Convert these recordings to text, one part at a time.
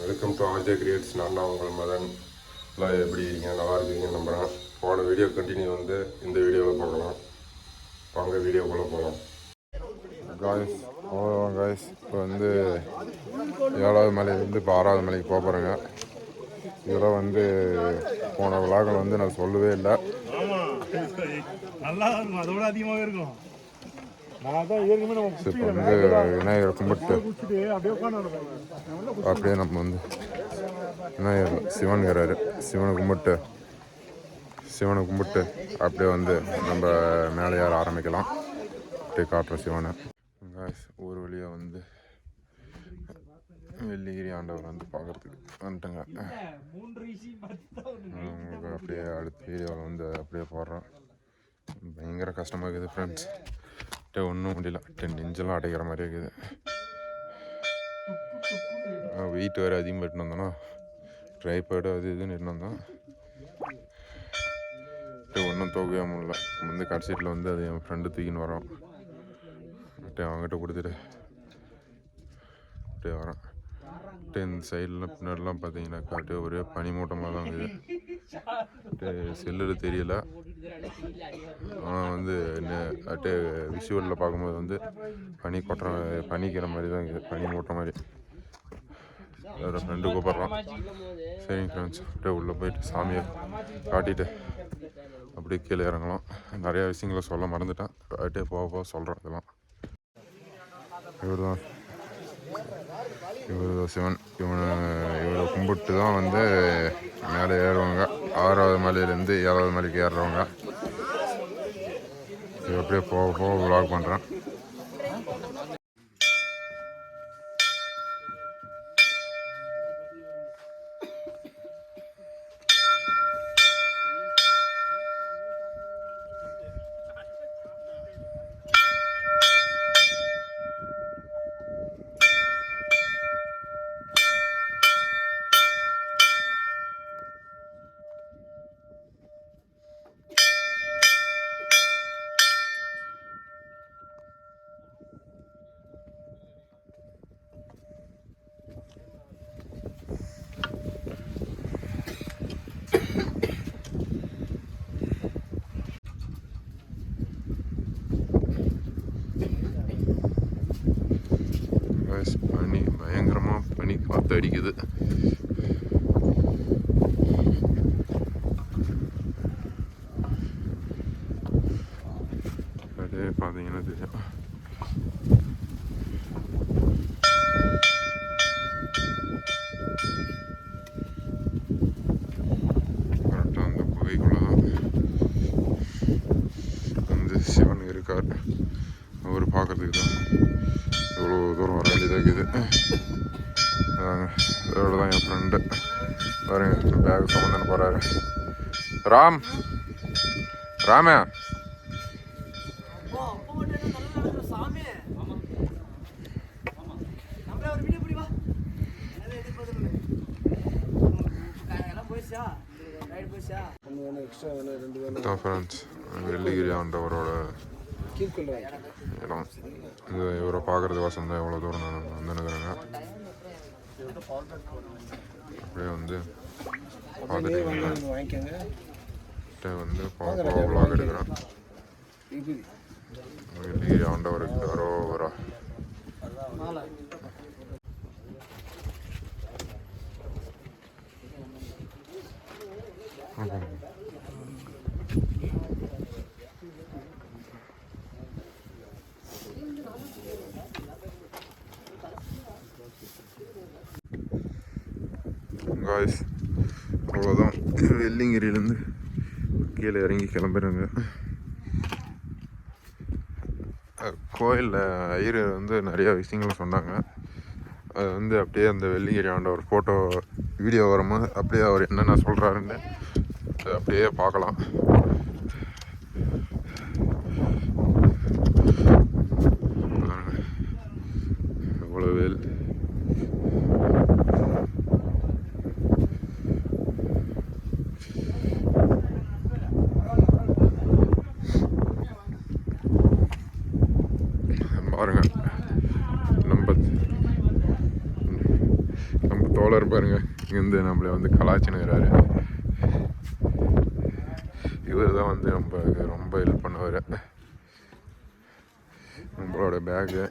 Welcome to RJ creates. நான் தான் உங்கள் மதன். எல்லாம் எப்படி இருக்கீங்க? நல்லா இருக்கீங்கன்னு நம்புகிறேன். போன வீடியோ கண்டினியூ வந்து இந்த வீடியோவில் பார்க்கலாம். வாங்க வீடியோக்குள்ளே போகலாம். காய்ஸ் அவ்வளோதான் காய்ஸ். இப்போ வந்து 7வது மலையிலேருந்து இப்போ 6வது மலைக்கு போக போகிறேங்க. இதெல்லாம் வந்து போன விழாக்கள் வந்து நான் சொல்லவே இல்லை. நல்லா இருக்கும், அதோட அதிகமாகவே இருக்கும். இப்போ வந்து விநாயகரை கும்பிட்டு அப்படியே நம்ம வந்து விநாயகர் சிவனுங்கிறாரு. சிவனை கும்பிட்டு அப்படியே வந்து நம்ம மேலே ஏற ஆரம்பிக்கலாம். அப்படியே காட்டுற சிவனை ஒரு வழியாக வந்து வெள்ளிகிரி ஆண்டவர் வந்து பார்க்குறதுக்கு வந்துட்டுங்க. உங்களுக்கு அப்படியே அடுத்த வீடியோவில் வந்து அப்படியே போடுறோம். பயங்கர கஷ்டமாக இருக்குது ஃப்ரெண்ட்ஸ். ஒன்றும் முடியல. நெஞ்செல்லாம் அடைக்கிற மாதிரி இருக்குது. வெயிட் வேறு அதிகமாக இட்டுன்னு வந்தோன்னா ட்ரைபேடு அது இதுன்னு இட்டுன்னு வந்தோம். ஒன்றும் தூக்கவே முடியல. வந்து கடைசீட்டில் வந்து அது என் ஃப்ரெண்டு தூக்கின்னு வரோம். அவங்ககிட்ட கொடுத்துட்டு அப்படியே வரேன். இந்த சைட்லாம் பின்னாடிலாம் பார்த்தீங்கன்னாக்கா அப்படியே ஒரே பனி மூட்டமாக தான் இருக்குது. செல்லில் தெரியல, ஆனால் வந்து அப்படியே விஷுவலில் பார்க்கும்போது வந்து பனிக்கிற மாதிரி தான் இருக்குது. பனி மூட்ட மாதிரி. வேறு ஃப்ரெண்டு கூப்பிட்றோம். சரிங்க ஃப்ரெண்ட்ஸ், அப்படியே உள்ளே போயிட்டு சாமியை காட்டிட்டு அப்படியே கீழே இறங்கலாம். நிறையா விஷயங்களை சொல்ல மறந்துட்டேன். அப்படியே போக சொல்கிறேன். இதெல்லாம் இவர் சிவன். இவரை கும்பிட்டு தான் வந்து மேலே ஏறுவாங்க. 6வது மலையிலேருந்து 7வது மலைக்கு ஏறுறவங்க. இது அப்படியே போக விலாக் பண்ணுறேன். பனி பயங்கரமாக பனி காற்று அடிக்குது. அப்படியே பார்த்தீங்கன்னா தெரியும். கரெக்டாக அந்த குகைக்குள்ளே தான் வந்து சிவன் இருக்கார். அவர் பார்க்குறதுக்கு தான் இவ்வளோ தூரம் வர வேண்டியதாக இருக்குது. இதோட தான் என் ஃப்ரெண்டு பாருங்க பேக் சம்மந்தன்னு போகிறாரு. ராமே ஃப்ரெண்ட்ஸ், வெள்ளிகிரி ஆண்டவரோட இடம் இது. இவரை பார்க்குறது வசம் தான் எவ்வளோ தூரம் நான் வந்துனுக்குறேங்க. அப்படியே வந்து பார்த்துட்டு வந்து விளாக் எடுக்கிறேன். வெள்ளிகிரி ஆண்டவருக்கு அரோகரா. காய்ஸ் அவ்வளோதான். வெள்ளிங்கிரியிலேருந்து கீழே இறங்கி கிளம்புறாங்க. கோயிலில் ஐயர் வந்து நிறையா விஷயங்கள் சொன்னாங்க. அது வந்து அப்படியே அந்த வெள்ளிங்கிரி ஆண்டவர் ஃபோட்டோ வீடியோ வரும்போது அப்படியே அவர் என்னென்ன சொல்கிறாருன்னு அப்படியே பார்க்கலாம். எவ்வளோ வேல் பாருங்க. நம்ம வராரு பாருங்க, இங்கேருந்து நம்மளை வந்து கலாச்சினுக்கிறாரு. இவர் தான் வந்து ரொம்ப ஹெல்ப் பண்ணுவார். நம்மளோட பேகு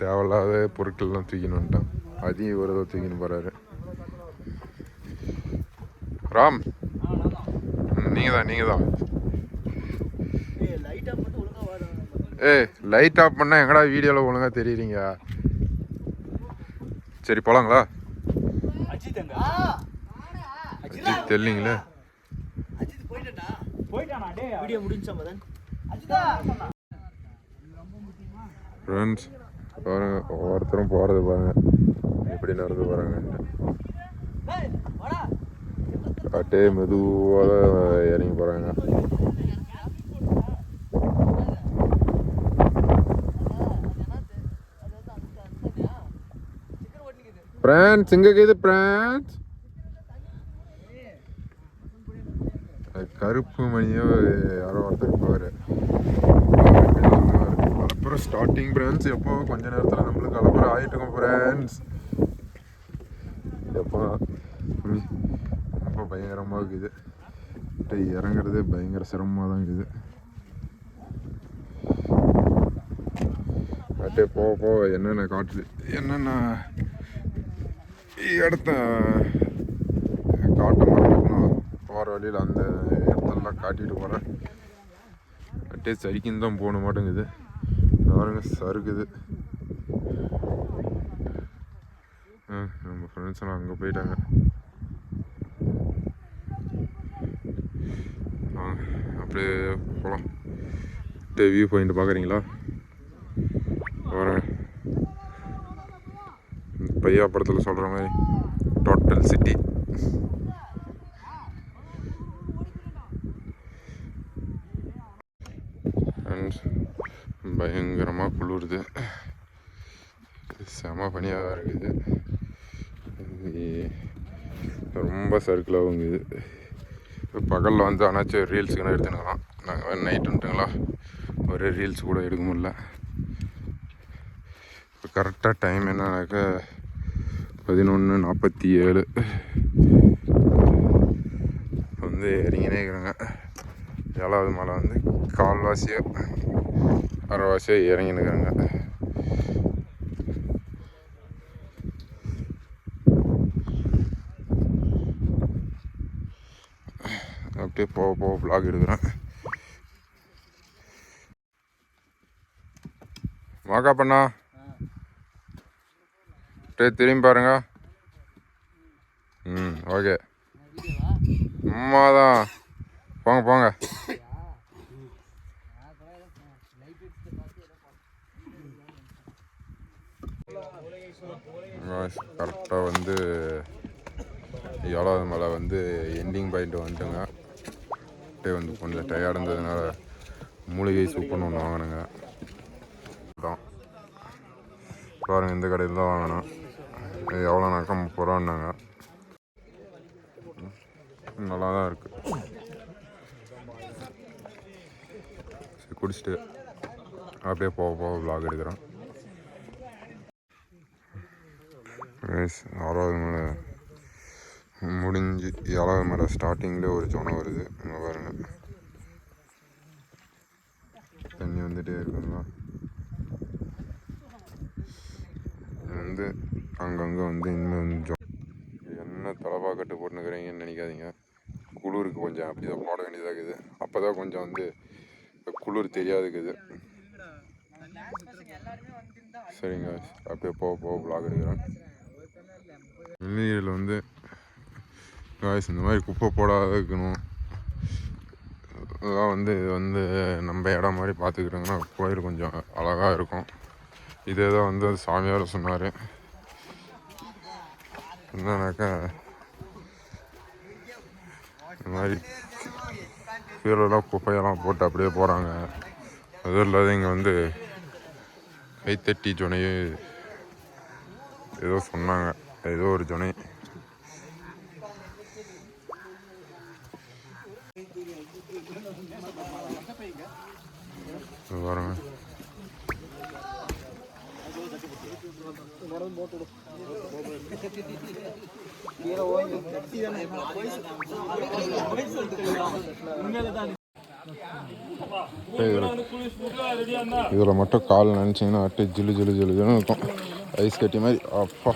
தேவையில்லாத பொருட்கள்லாம் தூக்கின்னு வந்துட்டான், அதையும் இவர் தான் தூக்கின்னு போகிறாரு. ராம், நீங்கள் தான் லைட் ஆஃப் பண்ணால் எங்கடா வீடியோவில் ஒழுங்காக தெரியுறீங்க. சரி போகலாங்களா? அஜித் தெரியலீங்களே. ஃப்ரெண்ட்ஸ் பாருங்க, ஒவ்வொருத்தரும் போகிறது பாருங்க எப்படி நடந்து போகிறாங்கன்ட்டு. அப்படியே மெதுவாக இறங்கி போகிறாங்க. ஃப்ரெண்ட்ஸ் இங்கே இருக்குது ஃப்ரெண்ட்ஸ். கருப்பு மணியோ யாரோ ஒருத்தர் போவார். அப்புறம் ஸ்டார்டிங் ஃப்ரெண்ட்ஸ் எப்போ கொஞ்ச நேரத்தில் நம்மளுக்கு அலப்புறம் ஆகிட்டுருக்கோம் ஃப்ரெண்ட்ஸ். எப்போ ரொம்ப பயங்கரமாக இருக்குது, இறங்குறதே பயங்கர சிரமமாக தான் இருக்குது. அப்படியே போக என்னென்ன காட்டுது, என்னென்ன இடத்த காட்ட மாட்டேன் போகிற வழியில் அந்த இடத்தெல்லாம் காட்டிட்டு போகிறேன். அப்படியே சரிக்குன்னு தான் போன மாட்டேங்குது பாருங்க, சறுக்குது. நம்ம ஃப்ரெண்ட்ஸ் எல்லாம் அங்கே போயிட்டாங்க. அப்படியே போகலாம். வியூ பாயிண்ட் பார்க்குறீங்களா? வரேன் பையா படத்தில் சொல்கிற மாதிரி டோட்டல் சிட்டி. அண்ட் பயங்கரமாக குளிருது, செம பனியாக தான் இருக்குது. ரொம்ப சர்க்கிளாகுங்குது. பகலில் வந்து ஆனாச்சும் ரீல்ஸுக்குன்னா எடுத்துனுக்கலாம். நாங்கள் வேறு நைட் வந்துட்டுங்களா, ஒரே ரீல்ஸ் கூட எடுக்க முடியல. இப்போ கரெக்டாக டைம் என்னன்னாக்கா 11:47 வந்து இறங்கினே இருக்கிறாங்க. 7வது மலை வந்து கால்வாசியோ அரைவாசியோ இறங்கின்னு இருக்கிறாங்க. அப்படியே போக vlog எடுக்கிறேன். வாக்கா பண்ணா திரும்பி பாருங்க. ஓகே, அம்மா தான் போங்க. கரெக்டாக வந்து 7வது மலை வந்து எண்டிங் பாயிண்ட் வந்துட்டுங்க. அப்படியே வந்து கொஞ்சம் டயர்டாக இருந்ததுனால மூலிகை சூப்புன்னு ஒன்று வாங்கினுங்க. தான் பாருங்கள், இந்த கடையில் தான் வாங்கினேன். எவ்வளோனாக்கா 30 ரூபான்னாங்க. நல்லா தான் இருக்குது. சரி குடிச்சிட்டு அப்படியே போக vlog எடுக்கிறேன். 6வது மலை முடிஞ்சு 7வது மலை ஸ்டார்டிங்கில் ஒரு ஜோனை வருது. அங்கே பாருங்க, தண்ணி வந்துகிட்டே இருக்குங்களா. வந்து அங்கங்கே வந்து இன்னும் கொஞ்சம் என்ன தலைப்பாக்கட்டு போட்டுனுக்கிறீங்கன்னு நினைக்காதீங்க. குளிருக்கு கொஞ்சம் அப்படி தான் போட வேண்டியதாக இருக்குது. அப்போ தான் கொஞ்சம் வந்து குளிர் தெரியாதுக்குது. சரிங்க, அப்படியே போக vlog எடுக்கிறேன். வெந்நீரில் வந்து காய்ஸ் இந்த மாதிரி குப்பை போடாத இருக்கணும். இதெல்லாம் வந்து இது வந்து நம்ம இடம் மாதிரி பார்த்துக்கிட்டோங்கன்னா கோயில் கொஞ்சம் அழகாக இருக்கும். இதே தான் வந்து சாமியார் சொன்னார். என்னன்னாக்கா இந்த மாதிரி கீழெல்லாம் குப்பையெல்லாம் போட்டு அப்படியே போகிறாங்க. அதுவும் இல்லாத இங்கே வந்து கைத்தட்டி ஜொனை ஏதோ சொன்னாங்க, ஏதோ ஒரு ஜொனை. பாருங்க இதில் மட்டும் கால் நினச்சிங்கன்னா அட்டு ஜிலு ஜிலு ஜிலுன்னு இருக்கும். ஐஸ் கட்டி மாதிரி. அப்பா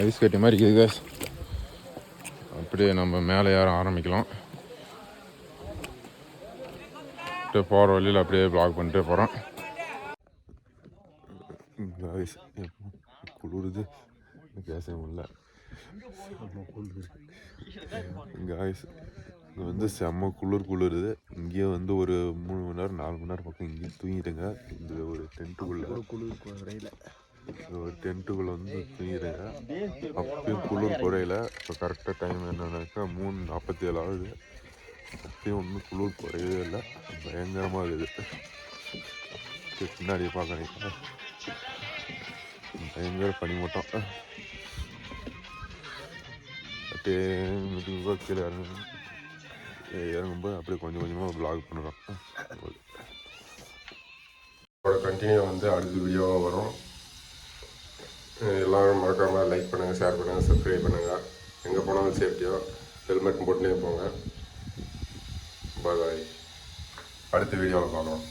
ஐஸ் கட்டி மாதிரி இருக்குது guys. அப்படியே நம்ம மேலே ஏற ஆரம்பிக்கலாம். போகிற வழியில் அப்படியே ப்ளாக் பண்ணிட்டே போகிறோம். குளிருது பேச முடியல காய்ஸ். இங்கே வந்து செம்ம குளிருது. இங்கேயே வந்து ஒரு 3 மணி நேரம் 4 மணி நேரம் பக்கம் இங்கேயே தூங்கிடுங்க. இந்த ஒரு டென்ட்டுக்குள்ளே வந்து தூங்கிடுங்க. அப்பயும் குளிர் குறையில. இப்போ கரெக்டாக டைம் என்னன்னாக்கா 3:47 ஆகுது. அப்பயும் ஒன்றும் குளிர் குறையவே இல்லை. பயங்கரமாக இருக்குது. பின்னாடி பார்க்குறீங்க பயங்கர பனிமூட்டம். அப்படியே மெதுவாக கீழே இறங்கும்போது அப்படியே கொஞ்சம் கொஞ்சமாக ப்ளாக் பண்ணுறோம். கண்டினியூ வந்து அடுத்த வீடியோவாக வரும். எல்லோரும் மறக்காமல் லைக் பண்ணுங்கள், ஷேர் பண்ணுங்கள், சப்ஸ்கிரைப் பண்ணுங்கள். எங்கே போனாலும் சேஃப்டியோ ஹெல்மெட் போட்டுனே போங்க. பாய். அடுத்த வீடியோவில் பார்க்கலாம்.